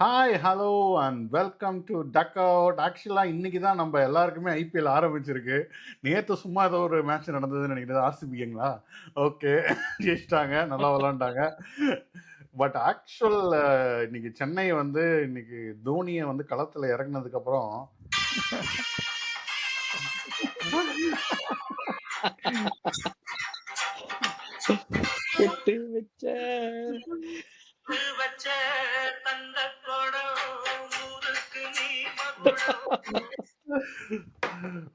Hi, hello and welcome to duck out. ஆக்சுவலாக இன்னைக்கு தான் நம்ம எல்லாருக்குமே ஐபிஎல் ஆரம்பிச்சிருக்கு. நேற்று சும்மா ஏதோ ஒரு மேட்ச் நடந்ததுன்னு நினைக்கிறது. ஆர்சிபிங்களா? ஓகே, ஜெயிச்சிட்டாங்க, நல்லா விளாண்டாங்க. பட் ஆக்சுவல் இன்னைக்கு சென்னை வந்து இன்னைக்கு தோனியை வந்து களத்தில் இறங்கினதுக்கு அப்புறம் கெட்டு வச்ச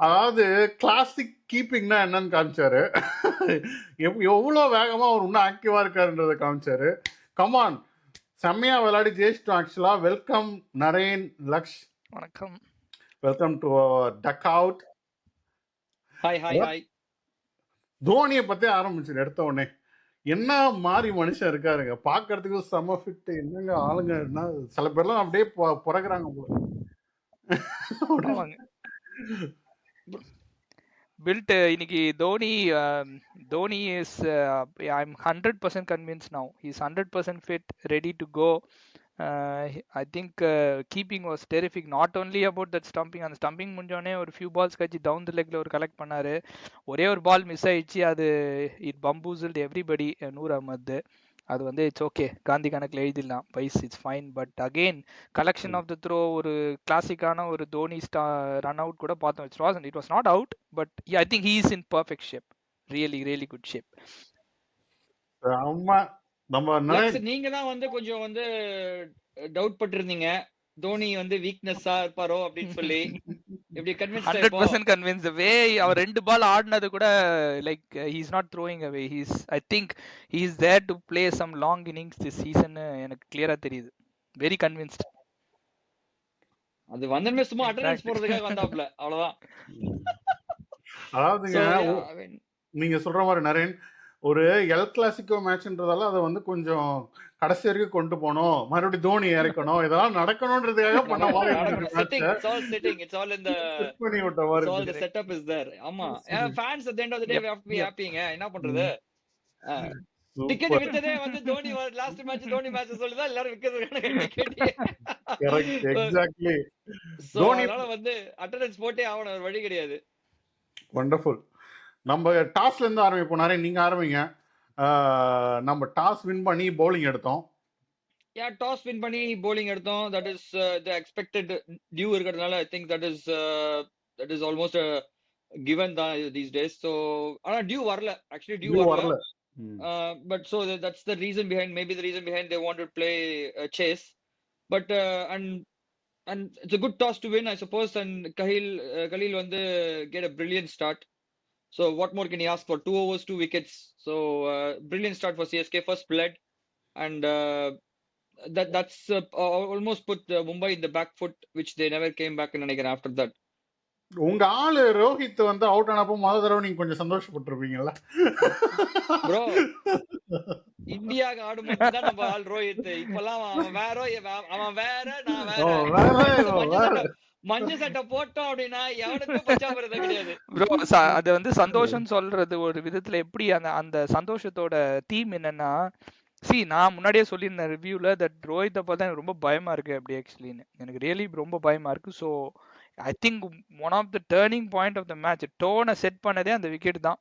அதாவது கிளாசிக் கீப்பிங்னா என்னன்னு காமிச்சாரு. எவ்வளோ வேகமாக அவர் இன்னும் ஆக்டிவாக இருக்காருன்றதை காமிச்சாரு. கமான், செம்மையா விளையாடி ஜெயிச்சிட்டோம். ஆக்சுவலா வெல்கம் நரேன், லக்ஷ். வணக்கம். Welcome to duck out. Hi hi hi. தோனியை பத்தி ஆரம்பிச்சு எடுத்த உடனே என்ன மாதிரி மனுஷன் இருக்காருங்க, பாக்குறதுக்கு செம ஃபிட். என்னங்க ஆளுங்க, என்ன சில பேர்லாம் அப்படியே பிறகுறாங்க போல. built இன்னைக்கு Dhoni is I'm 100% convinced now. He's 100% fit, ready to go. I think keeping was terrific. Not only about that stumping, அந்த ஸ்டம்பிங் முடிஞ்சோடனே ஒரு ஃபியூ பால்ஸ் கழிச்சு டவுன் த லெக்ல ஒரு கலெக்ட் பண்ணாரு. ஒரே ஒரு பால் மிஸ் ஆயிடுச்சு, அது it bamboozled everybody. Noor Ahmad அது வந்து இட்ஸ் ஓகே, காந்தி கணக்கில் எழுதிடலாம், byes it's fine. But again collection of the throw, ஒரு கிளாசிக்கான ஒரு தோனி ரன் அவுட் கூட பார்த்தோம். It was not out, but I think he is in perfect shape. Really good shape. நீங்க தான் வந்து கொஞ்சம் வந்து டவுட் பட்டிருந்தீங்க, தோனி வந்து வீக்னஸா இருப்பாரோ அப்படின்னு சொல்லி. எப்படி கன்வின்ஸ்? 100% கன்வின்ஸ். வே அவர் ரெண்டு பால் ஆடினது கூட like he is not throwing away. I think he is there to play some long innings this season. எனக்கு கிளியரா தெரியுது. Very convinced. அது வந்தமே சும்மா அட்டெண்டன்ஸ் போறதுக்காக வந்தாப்ல, அவ்வளவுதான். அதாவது நீங்க சொல்ற மாதிரி நரேன், ஒரு எல் கிளாசிக்கோ மேட்ச்ன்றதால அதை வந்து கொஞ்சம் கடைசி வரைக்கும் கொண்டு போனோம், மறுபடியும் தோனி இறக்கணும், இதெல்லாம் நடக்கணும்ன்றதுக்காக பண்ண மாதிரி செட்டப் இஸ் தேர். ஆமா, fans at the end of the day we have to be ஹேப்பிங்க. என்ன பண்றது? டிக்கெட் வித்ததே வந்து Dhoni last match Dhoni match சொல்லிதான் எல்லாரும் விக்கிறதுக்கான டிக்கெட். எக்ஸாக்ட்லி. அதனால வந்து அட்டெண்டன்ஸ் போட்டே ஆகணும், ஒரு வழி கிடையாது. வண்டர்ஃபுல். நம்ம டாஸ்ல இருந்து ஆரம்பிப்போம். நிறைய நீங்க ஆரம்பிங்க. நம்ம டாஸ் வின் பண்ணி பவுலிங் எடுத்தோம். டாஸ் வின் பண்ணி bowling எடுத்தோம். That is the expected dew இருக்கிறதுனால I think that is almost given தான் these days. So ஆனா டியூ வரல, ஆக்சுவலி டியூ வரல. But so that's the reason behind, maybe the reason behind they want to play chase. But and it's a good toss to win, I suppose. And Khalil வந்து get a brilliant start. So what more can he ask for? 2 overs, 2 wickets. So brilliant start for CSK, first blood. And that's almost put Mumbai in the back foot, which they never came back in again after that. உங்க ஆளு ரோஹித் வந்து out ஆனப்போ முதல் தடவை நீங்க கொஞ்சம் சந்தோஷப்பட்டிருப்பீங்களா? Bro, இந்தியாவுக்கு ஆடும்போது தான் நம்ம ஆள் ரோஹித். இப்பெல்லாம் அவன் வேற, நான் வேற. மஞ்ச சட்டை போட்டோம் அப்படின்னா எவனுக்கும் பச்சாபுரத்தை கிடையாது ப்ரோ. அது வந்து சந்தோஷம் சொல்றது ஒரு விதத்துல எப்படி அந்த சந்தோஷத்தோட தீம் என்னன்னா, நான் முன்னாடியே சொல்லியிருந்தேன் ரிவ்யூல, தட் ரோஹித்தை பார்த்தா எனக்கு ரொம்ப பயமா இருக்கு அப்படி. ஆக்சுவலின்னு எனக்கு ரியலி ரொம்ப பயமா இருக்கு. So I think one of the turning point of the match, டோனை செட் பண்ணதே அந்த விக்கெட் தான்.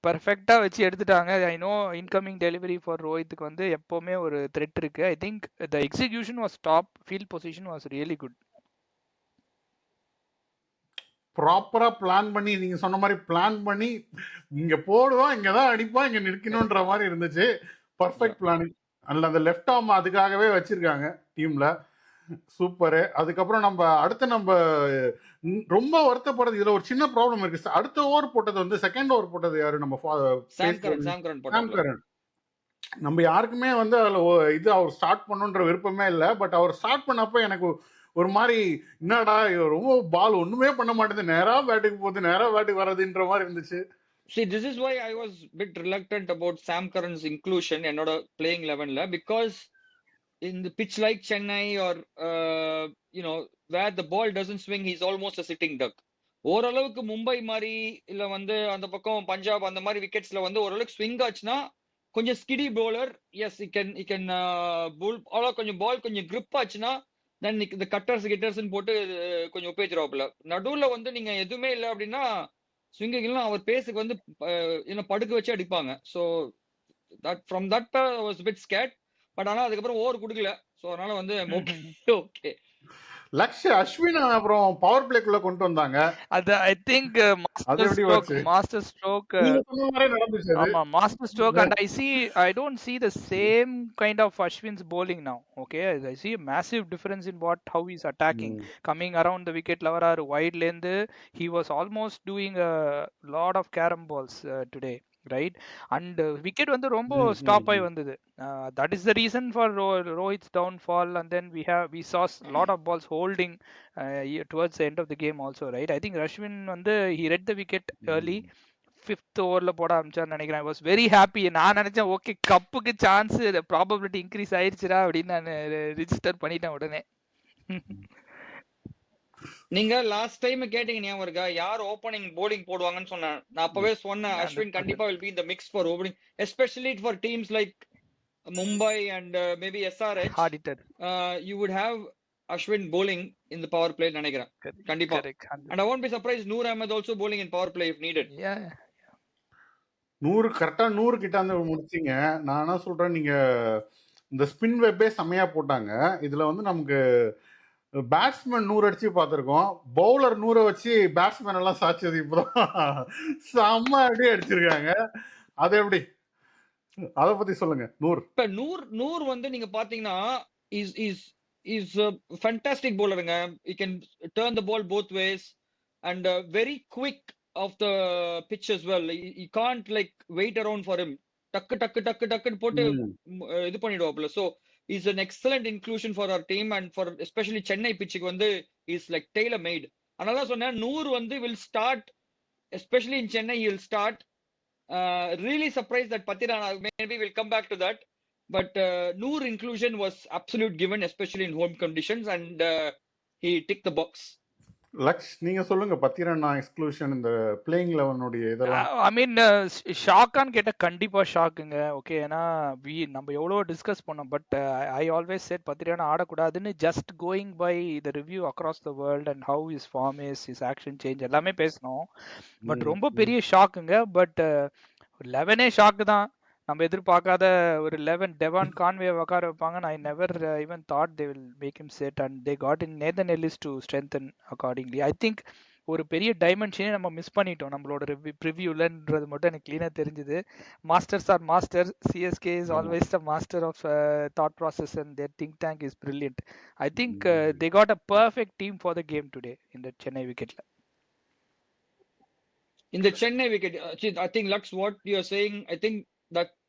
பர்ஃபெக்டா வச்சு எடுத்துட்டாங்க. I know incoming delivery for ரோஹித்துக்கு வந்து எப்பவுமே ஒரு த்ரெட் இருக்கு. I think the execution was top, field position was really good. ப்ராப்பரா பிளான் பண்ணி, நீங்க சொன்ன மாதிரி பிளான் பண்ணி, இங்க போடுவோம், இங்கதான் அடிப்போம், இங்க நிற்கணும்ன்ற மாதிரி இருந்துச்சு. Perfect planning. அல்ல, அந்த லெஃப்ட் ஆர்ம் அதுக்காகவே வச்சிருக்காங்க டீம்ல. சூப்பரு. அதுக்கப்புறம் நம்ம ரொம்ப வருத்தப்படுறது, இதுல ஒரு சின்ன ப்ராப்ளம் இருக்கு. அடுத்த ஓவர் போட்டது வந்து செகண்ட் ஓவர் போட்டது யாரு? நம்ம சாம் கரன். நம்ம யாருக்குமே வந்து அதுல இது அவர் ஸ்டார்ட் பண்ணுன்ற விருப்பமே இல்லை. பட் அவர் ஸ்டார்ட் பண்ணப்ப எனக்கு ஒரு மாதிரி, என்னடா ரொம்ப பால் ஒண்ணுமே பண்ண மாட்டேது, நேரா பேட்டுக்கு போகுது, நேரா பேட்டுக்கு வர்றதுன்ற மாதிரி இருந்துச்சு. See, this is why I was bit reluctant about Sam Curran's inclusion என்னோட playing 11ல, because in the pitch like Chennai or where the ball doesn't swing, he's almost a sitting duck. ஓரளவுக்கு மும்பை மாதிரி இல்ல வந்து அந்த பக்கம் பஞ்சாப் அந்த மாதிரி விக்கெட்ஸ்ல வந்து ஓரளவுக்கு ஸ்விங் ஆச்சுன்னா கொஞ்சம் ஸ்கிடி bowler. Yes, he can bull. அவ்வளோ கொஞ்சம் பால் கொஞ்சம் grip ஆச்சுன்னா தென் இந்த கட்டர்ஸ் போட்டு கொஞ்சம் ஒப்பேச்சிருவாப்புல. நடுவுல வந்து நீங்க எதுவுமே இல்லை அப்படின்னா ஸ்விங்கெல்லாம் அவர் பேஸுக்கு வந்து என்ன படுக்க வச்சு அடிப்பாங்க. So that from that was bit scared. But ஆனா அதுக்கப்புறம் ஓவர் கொடுக்கல. ஸோ அதனால வந்து ஓகே ஓகே. லக்ஷ் அஸ்வின் அப்புறம் பவர் பிளேக்குள்ள கொண்டு வந்தாங்க. அது ஐ திங்க் அது எப்படி வச்சு மாஸ்டர் ஸ்ட்ரோக் நீங்க சொன்ன மாதிரி நடந்துச்சு அது. ஆமா master stroke and I don't see the same kind of Ashwin's bowling now. Okay, I see a massive difference in how he's attacking, coming around the wicket lover or wide length. He was almost doing a lot of carom balls today, right? And wicket வந்து ரொம்ப stop ஆகி வந்தது. That is the reason for Rohit's downfall, and then we saw a lot of balls holding towards the end of the game also, right? I think Ashwin வந்து he read the wicket early, 5th ஓவர்ல போட ஆரம்பிச்சான்னு நினைக்கிறேன். I was very happy. நான் நினைச்சேன் okay கப்புக்கு chance probability increase ஆயிருச்சுடா அப்படின்னு நான் register பண்ணிட்டேன் உடனே. நீங்க லாஸ்ட் டைம் கேட்டீங்க ஞாபகம் இருக்கா யார் ஓப்பனிங் போலிங் போடுவாங்கன்னு சொன்னேன். நான் அப்பவே சொன்னேன் அஸ்வின் கண்டிப்பா will be in the mix for opening, especially for teams like Mumbai and maybe SRH. You would have Ashwin bowling in the power play நினைக்கிறேன் கண்டிப்பா. And I won't be surprised Noor Ahmed also bowling in power play if needed. Yeah. 100 கரெக்டா 100 கிட்ட முடிச்சிங்க. நான் என்ன சொல்றேன், நீங்க இந்த spin வெப்பே செம்மையா போட்டாங்க. இதுல வந்து நமக்கு பேட்ஸ்மேன் 100 அடிச்சு பார்த்திருக்கோம், பவுலர் 100 வச்சு பேட்ஸ்மேன் எல்லாம் சாச்சது இப்பதான் செம்ம அடி அடிச்சிருக்காங்க. அது எப்படி, அத பத்தி சொல்லுங்க. இப்ப நூர் வந்து நீங்க பாத்தீங்கன்னா is a fantastic bowlerங்க. He can turn the ball both ways and very quick off the pitch as well. He can't like wait around for him. டக்கு போட்டு இது பண்ணிடுவாப்ல. So he's an excellent inclusion for our team and for especially Chennai pitchக்கு வந்து is like tailor made. அதனால சொன்னேன் நூர் வந்து will start, especially in Chennai he will start. Really surprised that Pathirana, maybe we'll come back to that. But Noor inclusion was absolute given, especially in home conditions, and he ticked the box. Laksh நீங்க சொல்லுங்க, Pathirana exclusion இந்த playing 11 இதெல்லாம். ஐ மீன் ஷாக்கான்னு கேட்ட கண்டிப்பா ஷாக்குங்க. Okay, ஏன்னா நம்ம எவ்வளோ discuss பண்ணோம், but I always said Pathirana ஆடக்கூடாதுன்னு. Just going by the review across the world and how is form is is action change எல்லாமே பேசணும். பட் ரொம்ப பெரிய ஷாக்குங்க. பட் 11 ஷாக்கு தான். நம்ம எதிர்பார்க்காத ஒரு 11 டெவான் கான்வே உட்கார வைப்பாங்க. I never even thought they will make him set and they got in Nathan Ellis to strengthen accordingly. I think ஒரு பெரிய டைமென்ஷனே நம்ம மிஸ் பண்ணிட்டோம் நம்மளோட ப்ரிவியூலன்றது மட்டும் எனக்கு கிளீனாக தெரிஞ்சுது. Masters are master. CSK is always the master of thought process and their think tank is brilliant. I think they got a perfect team for the game today இந்த சென்னை விக்கெட்ல. In the Chennai wicket, I think Lux, what you are saying, I think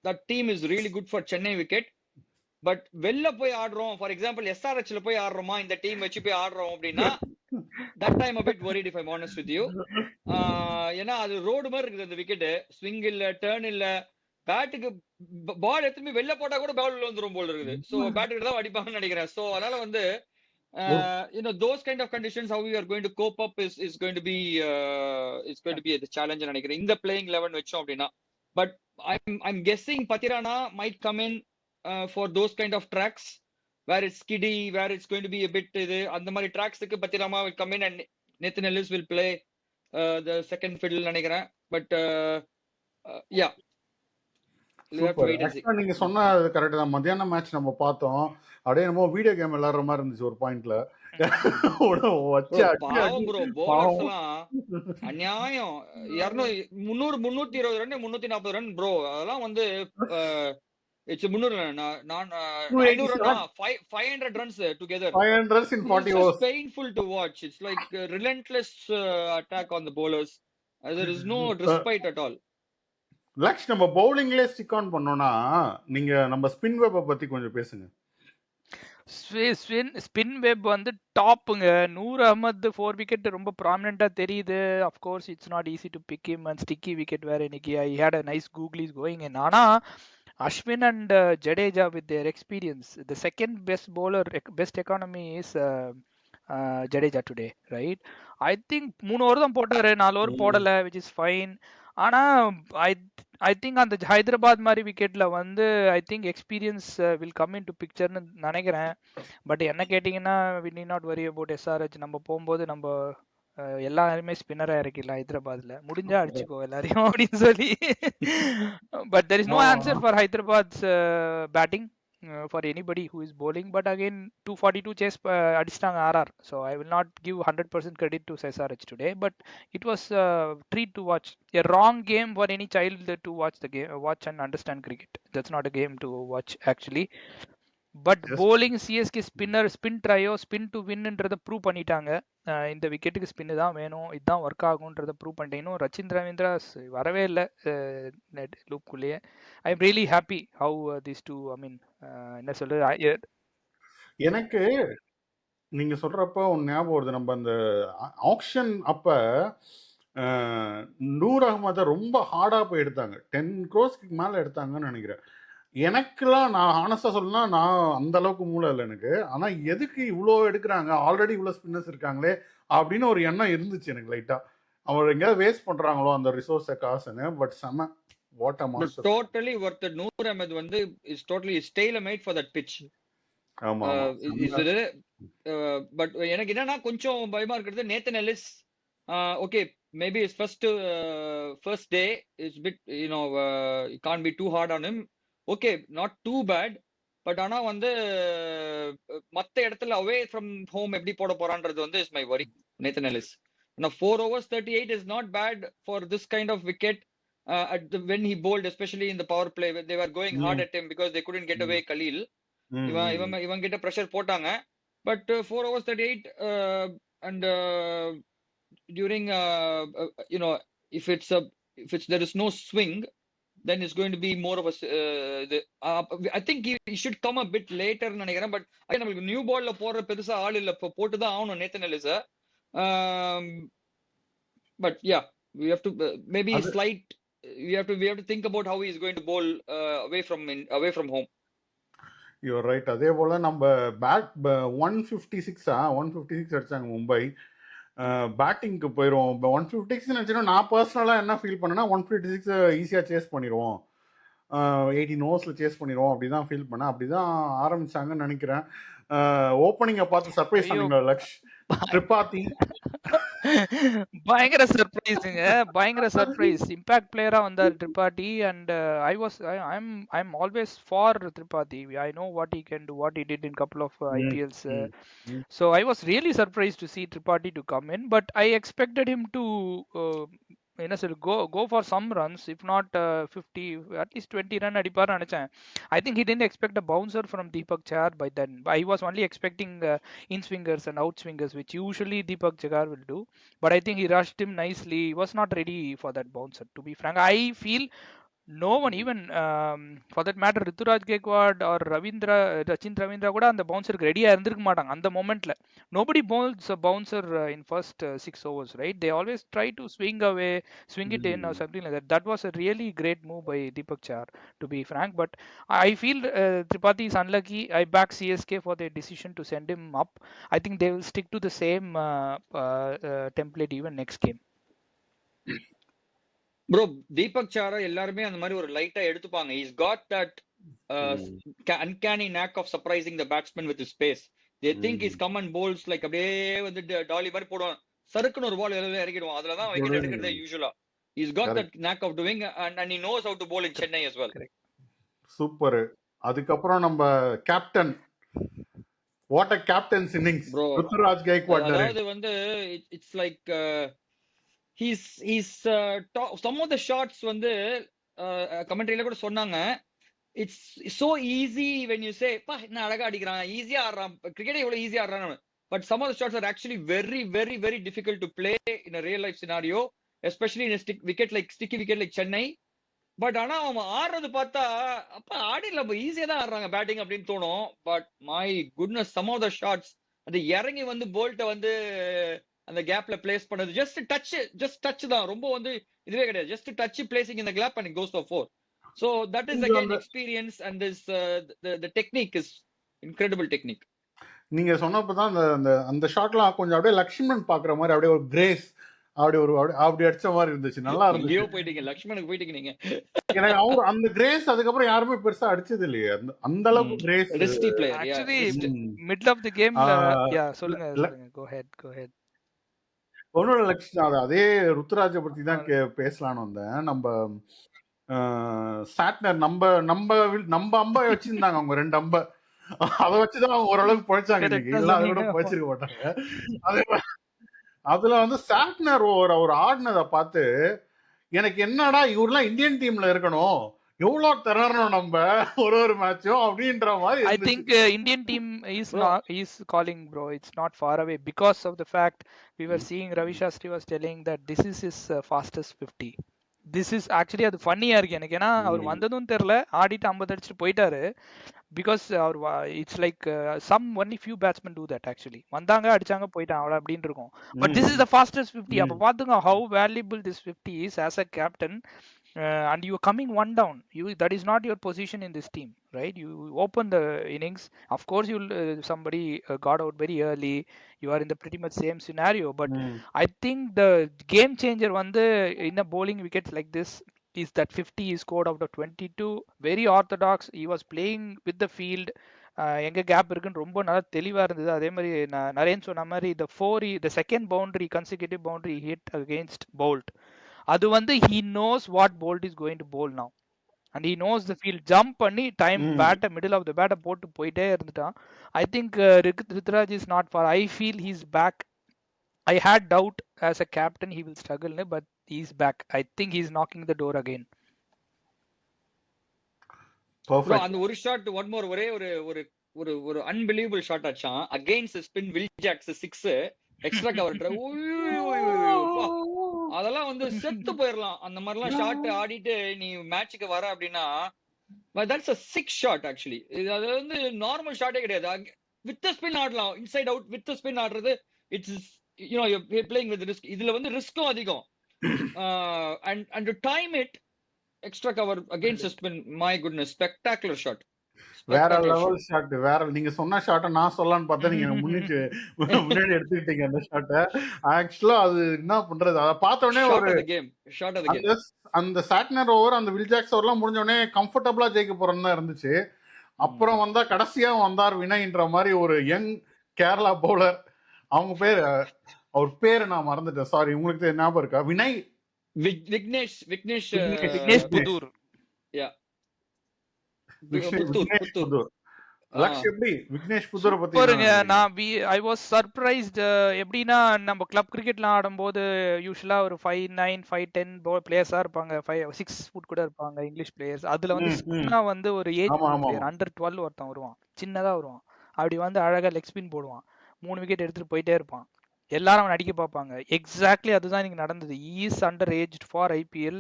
that team is really good for Chennai wicket. But வெளில போய் ஆடுறோம், for example எஸ்ஆர்ஹெச்ல போய் ஆடுறோமா இந்த team வச்சு போய் ஆடுறோம் அப்படின்னா that time a bit worried if I'm honest with you. ஏன்னா அது road மாதிரி இருக்குது அந்த விக்கெட். ஸ்விங் இல்ல, டர்ன் இல்ல, பேட்டுக்கு பால் எடுத்துமே வெளில போட்டா கூட பால் உள்ள வந்துரும் போல இருக்குது. சோ பேட்டுக்கு தான் அடிப்பாங்கன்னு நினைக்கிறேன். சோ அதனால வந்து those kind of conditions how we are going to cope up is going to be the challenge நினைக்கிறேன் இந்த பிளேயிங் 11 வச்சோம் அப்படின்னா. But I'm guessing Pathirana might come in for those kind of tracks where it's skiddy, where it's going to be a bit அந்த மாதிரி ட்ராக்ஸ்க்கு Pathirana will come in and Nathan Ellis will play the second fiddle நினைக்கிறேன். But yeah, நீங்க சொன்னது correct தான். மத்தியான match நம்ம பார்த்தோம், அப்படியே நம்ம வீடியோ கேம் விளையாடுற மாதிரி இருந்துச்சு ஒரு பாயிண்ட்ல. அநியாயம் 320 ரன் 340 ரன் ப்ரோ. அதெல்லாம் வந்து 500 runs together. 500 runs in 40 overs. It's painful to watch. It's like a relentless attack on the bowlers. There is no respite at all. Laksh, நம்ம பவுலிங்ல ஸ்டிக் ஆன் பண்ணோம்னா நீங்க நம்ம ஸ்பின் வெப் பத்தி கொஞ்சம் பேசுங்க. ஸ்பின் வெப் வந்து டாப்புங்க. நூர் அஹமத் 4 விக்கெட் ரொம்ப ப்ராமினெண்டா தெரியுது. Of course it's not easy to pick him and sticky wicket வேற இன்னைக்கு. I hate a nice googlies going in. ஆனா Ashwin and Jadeja with their experience, the second best bowler, best economy is Jadeja today, right? I think 3 over தான் போட்டாரு, 4 over போடல, which is fine. ஆனா ஐ I think அந்த ஹைதராபாத் மாதிரி விக்கெட்ல வந்து I think experience will come in to பிக்சர்னு நினைக்கிறேன். பட் என்ன கேட்டிங்கன்னா we need not worry about SRH. நம்ம போகும்போது நம்ம எல்லாருமே ஸ்பின்னரா இறக்கிடலாம் ஹைதராபாத்ல, முடிஞ்சா அடிச்சுக்கோ எல்லாரையும் அப்படின்னு சொல்லி. But there is no answer for Hyderabad's batting for anybody who is bowling. But again 242 chase அடிச்சிட்டாங்க RR. So I will not give 100% credit to SRH today, but it was a treat to watch. A wrong game for any child to watch the game, watch and understand cricket. That's not a game to watch actually. But Just bowling CSK spinner spin trio spin to வின்ன்றத prove பண்ணிட்டாங்க. இந்த விக்கெட்டுக்கு spin தான் வேணும், இதுதான் work ஆகுன்றத prove பண்ணிட்டேன். இன்னும் ரச்சின் ரவீந்திரா வரவே இல்லை நெட் லூப்குள்ளேயே. I am really happy how this too I mean என்ன சொல்றது. எனக்கு நீங்க சொல்றப்ப ஒன்று ஞாபகம் வருது. நம்ம அந்த ஆக்ஷன் அப்ப நூர் அகமதை ரொம்ப ஹார்டா போய் எடுத்தாங்க. 10 crores மேல எடுத்தாங்கன்னு நினைக்கிறேன். எனக்குலாம் நான் ஹானஸ்டா சொல்லணும்னா நான் அந்த அளவுக்கு மூளை இல்லை எனக்கு. ஆனா எதுக்கு இவ்வளோ எடுக்கிறாங்க, ஆல்ரெடி இவ்வளோ ஸ்பின்னர்ஸ் இருக்காங்களே அப்படின்னு ஒரு எண்ணம் இருந்துச்சு எனக்கு லைட்டா. அவர் எங்கேயாவது வேஸ்ட் பண்றாங்களோ அந்த ரிசோர்ஸை காசுன்னு. பட் செம what a master. Totally worth. Noor Ahmad வந்து is totally tailor made for that pitch. ஆமா பட் எனக்கு என்னன்னா கொஞ்சம் பயமா இருக்கிறது Nathan Ellis. Okay, maybe is first day is pit can't be too hard on him. Okay, not too bad. But ஆனா வந்து மத்த இடத்துல அவே ஃப்ரம் ஹோம் எப்படி போட போறான்றது வந்து is my worry. Nathan Ellis 4 overs 38 is not bad for this kind of wicket. When he bowled, especially in the power play, they were going hard at him because they couldn't get away Khalil. இவன் கிட்ட pressure போட்டாங்க. But 4 overs 38 and during if there is no swing, then it's going to be more of a I think he should come a bit later நினைக்கிறேன். But நமக்கு new பால்ல போடுற பெருசா ஆள் இல்ல, போட்டுதான் ஆகணும் Nathan Ellis. But yeah, we have to maybe slight. We have to think about how he is going to bowl away from home. You're right. அதே போல நம்ம பேட் 156 அடிச்சாங்க மும்பை. பேட்டிங்க்கு போயிடுவோம். 156 நினச்சினா நான் பர்சனலாக என்ன ஃபீல் பண்ணேன்னா 156 ஈஸியாக சேஸ் பண்ணிடுவோம், 18 ஓவர்ஸில் சேஸ் பண்ணிடுவோம் அப்படி தான் ஃபீல் பண்ணேன். அப்படி தான் ஆரம்பிச்சாங்கன்னு நினைக்கிறேன். ஓப்பனிங்கை பார்த்து சர்ப்ரைஸ் பண்ணீங்க லக்ஷ். திரிபாதி பயங்கர சர்ப்ரைஸுங்க, பயங்கர சர்ப்ரைஸ். இம்பாக்ட் பிளேயரா வந்தார் Tripathi. And I'm always for Tripathi. I know what he can do, what he did in couple of IPLs. So I was really surprise to see Tripathi to come in. But I expected him to என்ன சொல்லு go for some runs, if not 50 at least 20 run அடிப்பார்னு நினைச்சேன். I think he didn't expect a bouncer from Deepak Chahar by then. I was only expecting in swingers and out swingers, which usually Deepak Chahar will do. But I think he rushed him nicely. He was not ready for that bouncer, to be frank. I feel no one, even for that matter Rituraj Gaikwad or Rachin Ravindra கூட அந்த பவுன்சருக்கு ரெடியா இருந்திருக்க மாட்டாங்க அந்த மொமெண்ட்ல. Nobody bowls a bouncer in first 6 overs, right? They always try to swing it in or something like that. That was a really great move by Deepak Chahar, to be frank. But I feel Tripathi is unlucky. I back CSK for their decision to send him up. I think they will stick to the same template even next game. Bro, Deepak சாரை எல்லாருமே அந்த மாதிரி ஒரு லைட்டா எடுத்துப்பாங்க. He's got that uncanny knack of surprising the batsman with his pace. They think he's come and bowls like அப்படியே வந்து tally மாதிரி போடுவான், சறுக்குன்னு ஒரு பால் எல்லாம் இறக்கிடுவான். அதுலதான் விக்கெட் எடுக்கிறதே யூசுவலா. He's got that knack of doing and he knows how to bowl in Chennai as well. Super. அதுக்கப்புறம் நம்ம captain, what a captain's innings bro. Ruturaj Gaikwad. அதாவது வந்து it's like he's some of the shots வந்து கமெண்ட்ரியில கூட சொன்னாங்க, it's so easy when you say பா என்ன அழகா அடிக்கிறான், ஈஸியா ஆடுறான், கிரிக்கெட் எவ்வளவு ஈஸியா ஆடுறான். but some of the shots are actually very very very difficult to play in a real life scenario, especially in a sticky wicket like Chennai. But ஆனா அவன் ஆடுறது பார்த்தா அப்ப ஆடில ஈஸியா தான் ஆடுறாங்க பேட்டிங் அப்படின்னு தோணும். But my goodness, some of the shots அது இறங்கி வந்து போல்ட்ட வந்து அந்த கேப்ல பிளேஸ் பண்ணது ஜஸ்ட் டச் தான், ரொம்ப வந்து இதுவே கிடையாது. ஜஸ்ட் டச் பிளேசிங் இந்த gap and goes for 4. So that is again experience and this the technique is incredible technique. நீங்க சொன்னப்பதான் அந்த ஷாட்லாம் கொஞ்சம் அப்படியே லக்ஷ்மணன் பாக்குற மாதிரி அப்படியே ஒரு கிரேஸ், அப்படி அடிச்ச மாதிரி இருந்துச்சு. நல்லா எங்கேயோ இருந்துச்சு. போயிட்டீங்க, லக்ஷ்மணுக்கு போயிட்டீங்க நீங்க. எனக்கு அவர் அந்த கிரேஸ் அதுக்கப்புறம் யாருமே பெருசா அடிச்சது இல்லையே. அந்த அளவுக்கு grace. Risky player. Actually risk. Middle of the கேம்ல சொல்லுங்க கோ ஹெட். ஒன்னும் இல்ல லக்ஷ்மண், அதே ருத்ராஜ பத்தி தான் பேசலான்னு வந்தேன். நம்ம சாட்னர் நம்ம அம்ப வச்சிருந்தாங்க அவங்க 2 அம்ப. அதை வச்சுதான் அவங்க ஓரளவுக்கு பொழைச்சாங்க இன்னைக்கு. இல்ல அதை கூட பொழைச்சிருக்க மாட்டாங்க. அதுல வந்து சாட்னர் ஒரு ஆடினதை பார்த்து எனக்கு என்னடா இவரெல்லாம் இந்தியன் டீம்ல இருக்கணும், எவ்வளவு திறறணும் நம்ம ஒரு மேட்சும் அப்படின்ற மாதிரி. I think Indian team is calling, bro. It's not far away because of the fact we were seeing Ravi Shastri was telling that this is his fastest 50. This is actually அது ஃபன்னியா இருக்கு எனக்கு. ஏன்னா அவர் வந்ததும் தெரியல, ஆடிட்டு 50 அடிச்சுட்டு போயிட்டாரு. பிகாஸ் அவர் it's like some only few batsman do that. Actually வந்தாங்க அடிச்சாங்க போயிட்டாங்க அவ்வளோ அப்படின்னு இருக்கும். But this is the fastest 50. அப்போ பார்த்துங்க how valuable this 50 is as a captain. And you are coming one down. That is not your position in this team, right? You open the innings. Of course, somebody got out very early. You are in the pretty much same scenario. But I think the game changer in a bowling wickets like this is that 50 is scored out of 22. Very orthodox. He was playing with the field. எங்க gap இருக்குன்னு ரொம்ப நல்லா தெளிவா இருந்தது. அதே மாதிரி நரேன் சொன்ன மாதிரி the second boundary, consecutive boundary hit against Bolt. அது he knows what Bolt is going to bowl now, and he knows the field. Jump பண்ணி டைம் பேட்டை மிடில் ஆஃப் த பேட்டை போட்டு போயிட்டே இருந்துட்டான். I think Rituraj is not far. I feel he's back. I had doubt as a captain he will struggle, but he's back. I think he's knocking the door again. Perfect. அந்த ஒரு shot one more ஒரே ஒரு ஒரு ஒரு ஒரு unbelievable shot ஆச்சான் against spin Will Jacks 6 extra cover. அதெல்லாம் செத்து போயிடலாம். அந்த மாதிரிலாம் ஷாட் ஆடிட்டு நீ மேட்சுக்கு வர அப்படின்னா தட்ஸ் a 6 ஷாட். ஆக்சுவலி அது நார்மல் ஷாட்டே கிடையாது. வித் ஸ்பின் ஆடலாம், இன்சைட் அவுட் வித் ஸ்பின் ஆடுறது. It's you're playing with risk. இதுல ரிஸ்க்கும் அதிகம். and to time it extra cover against spin, my goodness, spectacular shot. வேற லெவல் ஷாட். வேற நீங்க சொன்ன ஷாட்டை நான் சொல்லலான்னு பார்த்தா நீங்க முன்னாடி எடுத்துக்கிட்டீங்க அந்த ஷாட்டை. ஆக்சுவலா அது என்ன பண்றது, அதை பார்த்த உடனே ஒரு அந்த சாட்னர் ஓவர், அந்த வில்ஜாக்ஸ் ஓவர்லாம் முடிஞ்ச உடனே கம்ஃபர்டபுளா ஜெயிக்க போறோம்னு தான் இருந்துச்சு. அப்புறம் கடைசியா வந்தார் வினய்ன்ற மாதிரி ஒரு யங் கேரளா பவுலர். அவங்க பேர், அவர் பேரு நான் மறந்துட்டேன், சாரி. உங்களுக்கு ஞாபகம் இருக்கா? Vinay Vignesh Pudur. I was surprised. எப்படின்னா நம்ம கிளப் கிரிக்கெட்ல ஆடும்போது யூசுவலா ஒரு 5'9", 5'10" பிளேயர்ஸா இருப்பாங்க. 6 ஃபுட் கூட இருப்பாங்க இங்கிலீஷ் பிளேயர்ஸ். அதுல ஒரு ஏஜ் பிளேயர் அண்டர் 12 ஒருத்தன் வருவான், சின்னதா வருவான். அப்படி அழகா லெக் ஸ்பின் போடுவான், 3 விக்கெட் எடுத்துட்டு போயிட்டே இருப்பான். எல்லாரும் அவன் அடிக்க பார்ப்பாங்க. எக்ஸாக்ட்லி அதுதான் இன்னைக்கு நடந்தது. Is under age for IPL.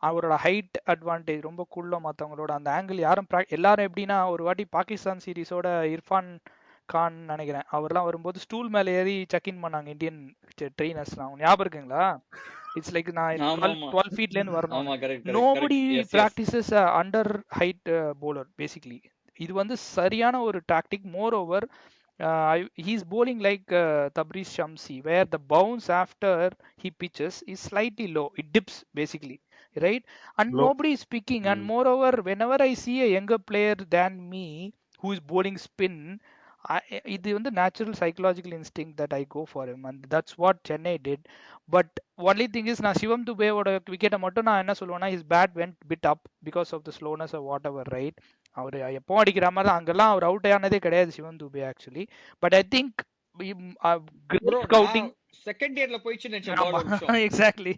அவரோட ஹைட் அட்வான்டேஜ் ரொம்ப குள்ள மற்றவங்களோட. அந்த ஆங்கிள் எல்லாரும் எப்படின்னா, ஒரு வாட்டி பாகிஸ்தான் சீரீஸோட இர்ஃபான் கான் நினைக்கிறேன், அவர்லாம் வரும்போது ஸ்டூல் மேல ஏறி செக்இன் பண்ணாங்க இந்தியன் ட்ரெயினர்ஸ்லாம். ஞாபகம் இருக்குங்களா? இட்ஸ் லைக் நான் 12 ஃபீட்ல இருந்து வரணும். Nobody practises under height bowler basically. இது சரியான ஒரு tactic. Moreover he's bowling like Tabriz Shamsi, where the bounce after he pitches is slightly low. It dips basically, right? And low. Nobody is picking. And moreover, whenever I see a younger player than me who is bowling spin, இது natural psychological instinct that I go for him, and that's what Chennai did. But only thing is, நான் சிவம் துபேவோட விக்கெட்டை மட்டும் நான் என்ன சொல்லுவேன்னா, his bat went bit up because of the slowness or whatever, right? அவர் எப்போ அடிக்கிற மாதிரி தான் அங்கெல்லாம் அவர் அவுட் ஆனதே கிடையாது Shivam Dube actually. But I think scouting second இயர்ல போயிச்சு நினைச்சேன். எக்ஸாக்ட்லி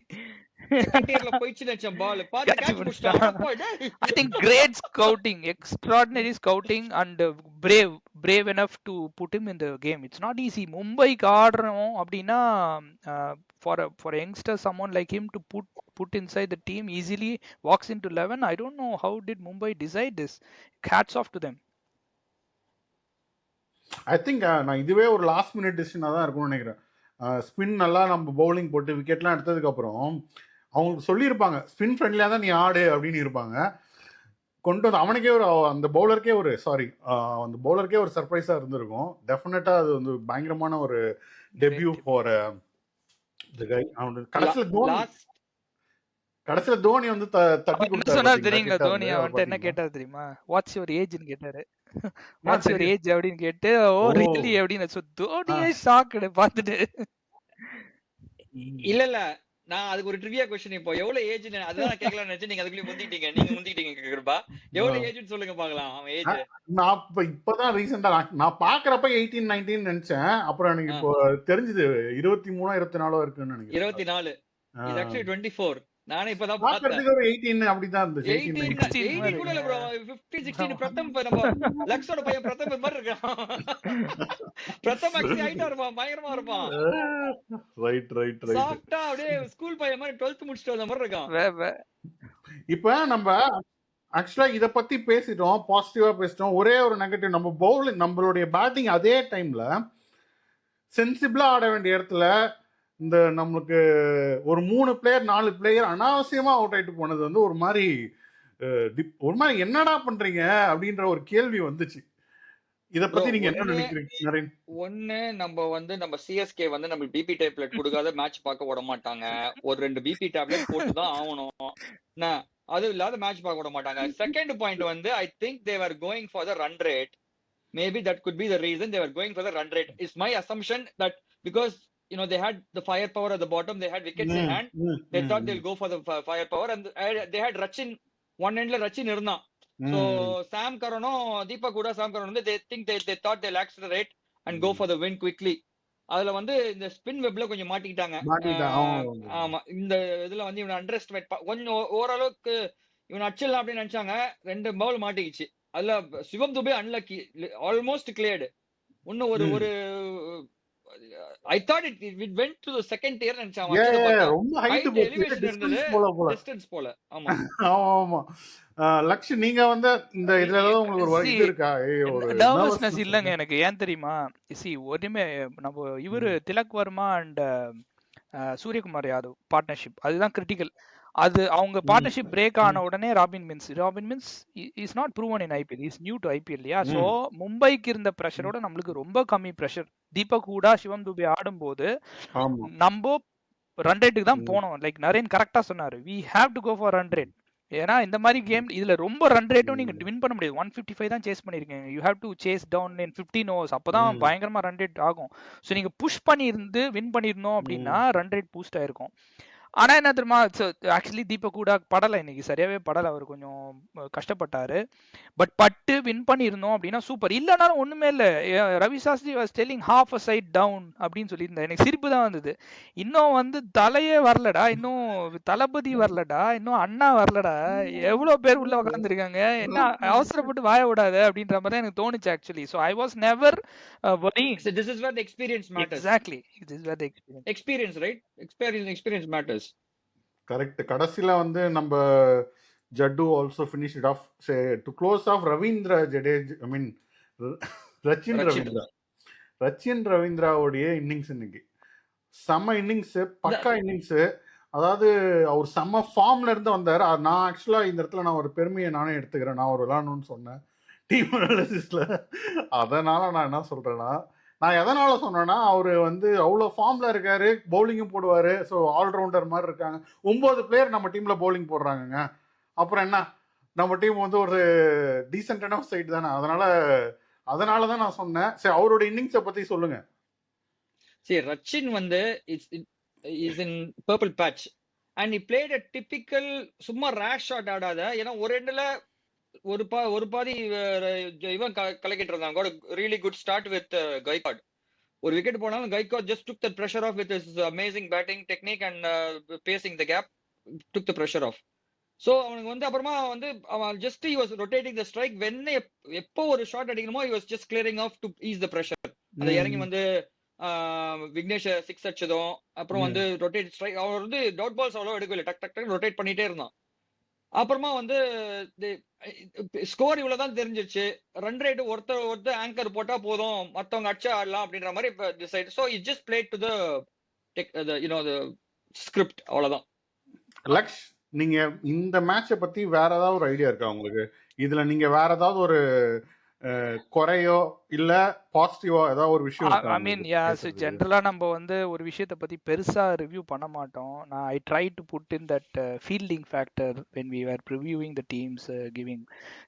செகண்ட் இயர்ல போயிச்சு நினைச்சேன். பால் பாத்து catch புடிச்சான். I think great scouting, extraordinary scouting, and brave enough to put him in the game. It's not easy. மும்பைக்கு ஆடுறோம் அப்படின்னா, for a youngster, someone like him to put inside the team easily, walks into 11. I don't know how did Mumbai decide this. Hats off to them. I think நான் இதுவே ஒரு last minute டிசிஷனா தான் இருக்கும்னு நினைக்கிறேன். Spin நல்லா நம்ம bowling போட்டு விக்கெட்லாம் எடுத்ததுக்கு அப்புறம் அவங்களுக்கு சொல்லியிருப்பாங்க, ஸ்பின் ஃப்ரெண்ட்லியா தான் நீ ஆடு அப்படின்னு இருப்பாங்க. கொண்டு வந்து அவனுக்கே அந்த பவுலருக்கே அந்த பவுலருக்கே ஒரு சர்ப்ரைஸா இருந்திருக்கும். டெஃபினட்டா அது பயங்கரமான ஒரு டெபியூ ஃபார் The guy கடைசில தோனி வந்து தட்டி அவர் என்ன கொடுத்தாரு சொன்னாரு பாத்தீங்களா தெரியுங்களா? கிட்ட தோனி இருந்து, அதை அவன்கிட்ட என்ன பாத்தீங்களா? கேட்டாரு தெரியுமா? வாட்ஸ் யுவர் ஏஜ்னு கேட்டாரு. வாட்ஸ் யுவர் தெரியும். ஏஜ் அப்படின்னு கேட்டு, ஓ ஓ ரியலி அப்படின்னு. ஸோ ஆ. தோனியே ஷாக்குடு பார்த்துட்டு. இல்ல நான் அதுக்கு ஒரு ட்ரிவியா கொஸ்டின். இப்போ எவ்வளவு ஏஜ் அதுதான் நான் கேட்கலாம்னு நினைச்சேன். நீங்க அதுக்குள்ளே முந்திட்டீங்க கிருபா. எவ்வளவு ஏஜ்னு சொல்லுங்க பாக்கலாம் அவன் ஏஜ். நான் இப்பதான் ரீசெண்டா நான் பாக்குறப்ப 18 19 நினைச்சேன். அப்புறம் எனக்கு இப்போ தெரிஞ்சது 23 24 இருக்குன்னு நினைக்கிறேன். 24 இஸ் ஆக்சுவலி 24. நானே இப்பதான் பார்த்தேன். பாக்குறதுக்கு ஒரு 18 அப்படிதான் இருந்துச்சு. 18 கூட இல்ல ப்ரோ. 15 16 பிரதம் நம்ம லக்ஸோட பையன் பிரதம் மாதிரி இருக்கான். பிரதம் ஆக்சுவலி ஹைட்டா இருப்பான், பயங்கரமா இருப்பான். ரைட் சாஃப்ட்டா அப்படியே ஸ்கூல் பையன் மாதிரி 12th முடிச்சிட்டு வந்த மாதிரி இருக்கான். இப்ப நம்ம ஆக்சுவலா இத பத்தி பேசிட்டோம், பாசிட்டிவா பேசிட்டோம். ஒரே ஒரு நெகட்டிவ், நம்ம பவுலிங், நம்மளுடைய பேட்டிங் அதே டைம்ல சென்சிபிளா ஆட வேண்டிய இடத்துல இந்த நம்மளுக்கு ஒரு 3 பிளேயர் 4 பிளேயர் அனாவசியமா அவுட் ஆயிட்டு போனது வந்து ஒரு மாதிரி என்னடா பண்றீங்க அப்படின்ற ஒரு கேள்வி வந்துச்சு. இத பத்தி நீங்க என்ன நினைக்கிறீங்க நரேன்? ஒண்ணு நம்ம சிஎஸ்கே வந்து நம்ம பிபி டேப்லெட் கொடுக்காத மேட்ச் பார்க்க விட மாட்டாங்க. ஒரு 2 பிபி டேப்லெட் போட்டு தான் ஆகணும். அது இல்லாத மேட்ச் பார்க்க விட மாட்டாங்க. செகண்ட் பாயிண்ட் வந்து I think they are going for the run rate. Maybe that could be the reason they were going for the run rate. Is my assumption that because they had the firepower at the bottom, they had wickets in hand. They thought they'll go for the firepower, and they had Rachin one endல Rachin இருந்தான். So Sam Curran Deepak Huda Sam Curran they think they thought they'll accelerate and go for the win quickly. அதுல வந்து இந்த spin வெப்ல கொஞ்சம் மாட்டிக்கிட்டாங்க. ஆமா, இந்த இதுல வந்து இவன் அண்டர் எஸ்டிமேட் கொஞ்சம் ஓரளவுக்கு இவன் அடிச்சிடலாம் அப்படின்னு நினைச்சாங்க. 2 பவுல் மாட்டிக்கிச்சு. அதுல சிவம் துபே அன்லக்கி, ஆல்மோஸ்ட் கிளியர்டு. இன்னும் ஒரு I thought it went to the second dear நினைச்சாங்க. ரொம்ப ஹைட் போச்சு, எலிவேஷன் இருந்தது, டிஸ்டன்ஸ் போல. ஆமா ஆமா. லக்ஷ், நீங்க வந்து இந்த இதுல ஏதாவது உங்களுக்கு ஒரு இது இருக்கா? ஒரு நர்வஸ்னஸ் இல்லங்க எனக்கு. ஏன் தெரியுமா? ஒருமே நம்ம இவரு திலக் வர்மா அண்ட் சூரியகுமார் யாதவ் பார்ட்னர்ஷிப் அதுதான் கிரிட்டிக்கல். அது அவங்க பார்ட்னர்ஷிப் பிரேக் ஆன உடனே Robin Minz is not proven in IPL, is new to IPL இல்லையா? ஸோ மும்பைக்கு இருந்த ப்ரெஷரோட நம்மளுக்கு ரொம்ப கம்மி ப்ரெஷர். தீபக் ஹூடா சிவம் துபே ஆடும்போது நம்ம ரன் ரேட்டுக்கு தான் போனோம். லைக் நரேன் கரெக்டா சொன்னாரு, we have to go for run rate. ஏன்னா இந்த மாதிரி கேம் இதுல ரொம்ப ரன் ரேட்டும் நீங்க வின் பண்ண முடியாது. 155 தான் சேஸ் பண்ணிருக்கீங்க. You have to chase down in 15 overs. அப்பதான் பயங்கரமா ரன் ரேட் ஆகும். ஸோ நீங்க புஷ் பண்ணி இருந்து வின் பண்ணிருந்தோம் அப்படின்னா ரன் ரேட் பூஸ்ட் ஆயிருக்கும். ஆனா என்ன தெரியுமா, ஆக்சுவலி தீபக் கூட படலை, இன்னைக்கு சரியாவே படலை. அவர் கொஞ்சம் கஷ்டப்பட்டாரு. பட் பட்டு வின் பண்ணியிருந்தோம் அப்படின்னா சூப்பர். இல்லைனாலும் ஒண்ணுமே இல்லை. Ravi Shastri was telling half a side down அப்படின்னு சொல்லியிருந்தேன். எனக்கு சிரிப்பு தான் வந்தது. இன்னும் வந்து தலையே வரலடா, இன்னும் தளபதி வரலடா, இன்னும் அண்ணா வரலடா, எவ்வளவு பேர் உள்ள உட்காந்துருக்காங்க, என்ன அவசரப்பட்டு வாய விடாத அப்படின்ற மாதிரி தான் எனக்கு தோணுச்சு actually. So I was never worrying. So this is where the experience matters. Exactly, this is where the experience, right? Experience matters. Correct. கடைசில வந்து நம்ம Jaddu also finish it off to close off Ravindra Jadeja, I mean Rachin ரவீந்திராவுடைய innings இன்னைக்கு செம்ம innings, பக்கா innings. அதாவது அவர் செம்ம ஃபார்ம்ல இருந்து வந்தார். நான் ஆக்சுவலா இந்த இடத்துல நான் ஒரு பெருமையை நானே எடுத்துக்கிறேன். நான் ஒரு விளாடணும்னு சொன்னேன் டீம் அனாலிசிஸ்ல. அதனால நான் என்ன சொல்றேன்னா, நான் எதனால சொன்னேன்னா, அவரு வந்து அவ்வளோ ஃபார்ம்ல இருக்காரு, பவுலிங்கும் போடுவாரு. ஸோ ஆல்ரவுண்டர் மாதிரி இருக்காங்க. 9 பிளேயர் நம்ம டீம்ல பவுலிங் போடுறாங்க. அப்புறம் என்ன, நம்ம டீம் வந்து ஒரு டீசென்டான சைட் தானே. அதனால தான் நான் சொன்னேன். சரி, அவரோட இன்னிங்ஸை பத்தி சொல்லுங்க. சரி, ரச்சின் வந்து is in purple patch and he played a typical சும்மா ரேஷ் ஷாட் ஆடாத. ஏன்னா ஒரு எண்ட்ல ஒரு பாதி இவன் கலக்கிட்டு இருந்தாங்க. Really good start with Gaikwad. ஒரு விக்கெட் போனாலும் Gaikwad just took the pressure off with his amazing batting technique and pacing the gap, took the pressure off. So அவனுக்கு வந்து அப்புறமா வந்து அவன் just he was rotating the strike. எப்போ ஒரு shot அடிக்கணுமோ he was just clearing off to ease the pressure. அந்த இறங்கி வந்து விக்னேஷ் 6 அடிச்சதும் அப்புறம் வந்து ரொட்டேட் ஸ்ட்ரைக். அவர் வந்து டவுட் பால்ஸ் அவ்வளோ எடுக்கல, டக் டக் டக் ரொட்டேட் பண்ணிட்டே இருந்தான். அப்புறமா வந்து ஸ்கோர் இவ்வளவுதான் தெரிஞ்சிருச்சு. ரன் ரேட் ஒருத்தர் ஆங்கர் போட்டா போதும், மத்தவங்க அடிச்சா ஆடலாம் அப்படின்ற மாதிரி decide. So it just play to the script, அவ்வளவுதான். லக்ஷ், நீங்க இந்த மேட்சை பத்தி வேற ஏதாவது ஒரு ஐடியா இருக்கா உங்களுக்கு? இதுல நீங்க வேற ஏதாவது ஒரு குறையோ இல்ல பாசிட்டிவா ஏதாவது ஒரு விஷயம் இருக்கா ஐ மீன் உங்களுக்கு யா பேசுறதுக்கு? ஜென்ரலா நம்ம வந்து ஒரு விஷயத்தை பத்தி பெருசா ரிவ்யூ பண்ண மாட்டோம். நான் I try to put in that fielding factor when we are previewing the teams giving.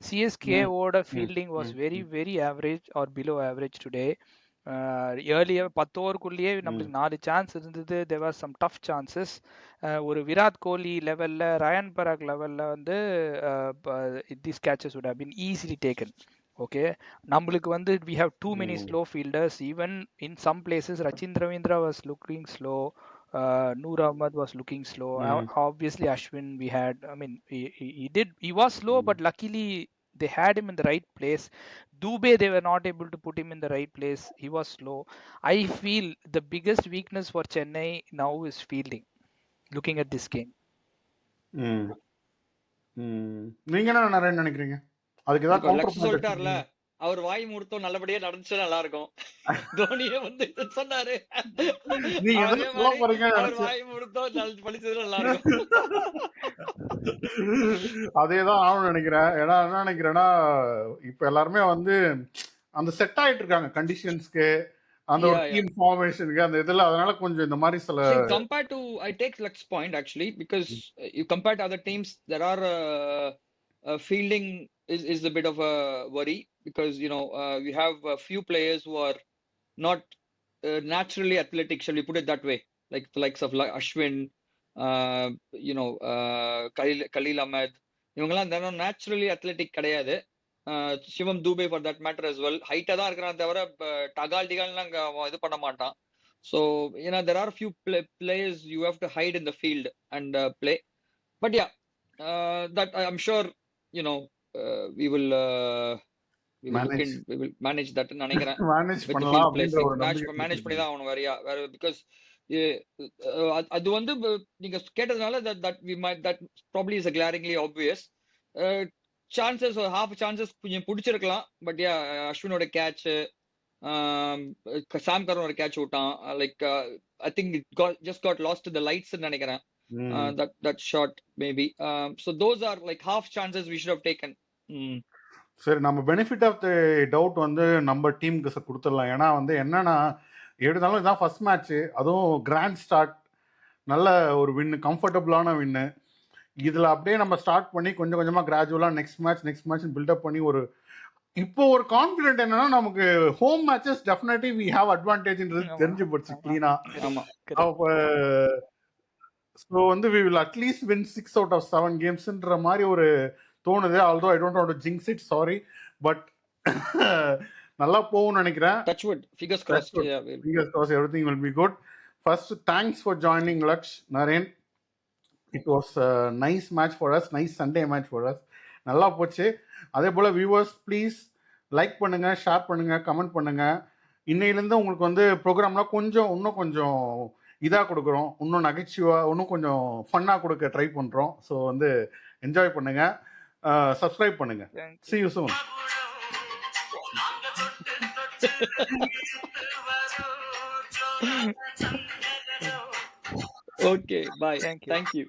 சிஎஸ்கேவோட fielding was very very average or below average today. Earlier 10 ஓவருக்குள்ளேயே நம்மளுக்கு 4 சான்ஸ் இருந்தது. There some tough chances. ஒரு விராட் கோலி லெவல்ல, ரயான் பராக் லெவல்ல வந்து this catches would have been easily taken. Okay, நம்மளுக்கு வந்து we have too many slow fielders. Even in some places Rachin Ravindra was looking slow. Noor Ahmad was looking slow. Obviously Ashwin we had, I mean he was slow, but luckily they had him in the right place. Dubey, they were not able to put him in the right place. He was slow. I feel the biggest weakness for Chennai now is fielding, looking at this game. நீங்க என்ன நிறைய நினைக்கிறீங்க? அதுக்கு ஏதாவது counter lux சொல்லிட்டார்ல, அவர் வாய் மூர்த்தம் நல்லபடியா நடந்துச்சு நல்லா இருக்கும். தோனியே வந்து சொன்னாரு, நீங்க அதே எதுவும் சொல்ல மாதிரி போறீங்கன்னு அவர் நினைச்சேன். வாய் மூர்த்தம் பழிச்சது நல்லா இருக்கும். அதேதான் நானும் நினைக்கிறேன். ஏன்னா என்ன நினைக்கிறேன்னா, இப்ப எல்லாருமே வந்து அந்த செட் ஆயிட்டு இருக்காங்க கண்டிஷன்ஸ்க்கு, அந்த ஒரு டீம் ஃபார்மேஷனுக்கு, அந்த இதுல. அதனால கொஞ்சம் இந்த மாதிரி சில compared to, I take Luck's point actually, because you compare to other teams, there are fielding is a bit of a worry, because you know we have a few players who are not naturally athletic, shall we put it that way, like the likes of Ashwin, you know, Khalil Ahmed. இவங்கெல்லாம் naturally athletic கிடையாது. சிவம் Dube for that matter as well. ஹைட்டா தான் இருக்கிறான் தவிர டகால் டிகால்லாம் இது பண்ண மாட்டான். So you know there are a few players you have to hide in the field and play. But yeah, that I'm sure you know we will manage that ன்னு நினைக்கிறேன். Manage with the பண்ணலாம் field அப்படின்ற ஒரு place நம்பிக்கை manage பண்ணி தான் ஆகணும் வேற because அது வந்து நீங்க கேட்டதுனால that we might, that probably is a glaringly obvious. Chances half chances கொஞ்சம் பிடிச்சிருக்கலாம். பட் யா, அஸ்வினோட கேட்ச், சாம் கரன் ஒரு கேட்ச் விட்டான். Like I think it just got last the lights நினைக்கிறேன். that shot maybe. So those are like half chances we should have taken. சரி, நம்ம benefit of the doubt வந்து நம்ம டீமுக்கு கொடுத்துடலாம். ஏன்னா வந்து என்னன்னா, எடுத்தாலும் இதான் ஃபர்ஸ்ட் மேட்ச், அதுவும் கிராண்ட் ஸ்டார்ட், நல்ல ஒரு வின்னு, கம்ஃபர்டபுளான வின்னு. இதில் அப்படியே நம்ம ஸ்டார்ட் பண்ணி கொஞ்சம் கொஞ்சமாக கிராஜுவலாக நெக்ஸ்ட் மேட்ச் பில்டப் பண்ணி ஒரு இப்போ ஒரு கான்ஃபிடென்ட் என்னன்னா, நமக்கு home matches definitely we have அட்வான்டேஜ்ன்றது தெரிஞ்சு போச்சு கிளீனா. அப்போ ஸோ வந்து we will at least win 6 out of 7 கேம்ஸ்ன்ற மாதிரி ஒரு தோணுது. Although I don't want to jinx it, sorry, but நல்லா போகும்னு நினைக்கிறேன். Touch wood, fingers crossed. Yeah, fingers crossed, everything will be good. First, thanks for joining, Laksh, Naren. It was a nice match for us, nice Sunday match for us. நல்லா போச்சு. அதே போல் viewers, please like பண்ணுங்கள், share பண்ணுங்கள், comment பண்ணுங்கள். இன்னையிலேருந்து உங்களுக்கு வந்து ப்ரோக்ராம்லாம் இன்னும் கொஞ்சம் இதாக கொடுக்குறோம், இன்னும் நகைச்சுவாக, இன்னும் கொஞ்சம் ஃபன்னாக கொடுக்க ட்ரை பண்ணுறோம். ஸோ வந்து என்ஜாய் பண்ணுங்கள், சப்ஸ்கிரைப் பண்ணுங்கள். See you soon. Okay, bye. Thank you.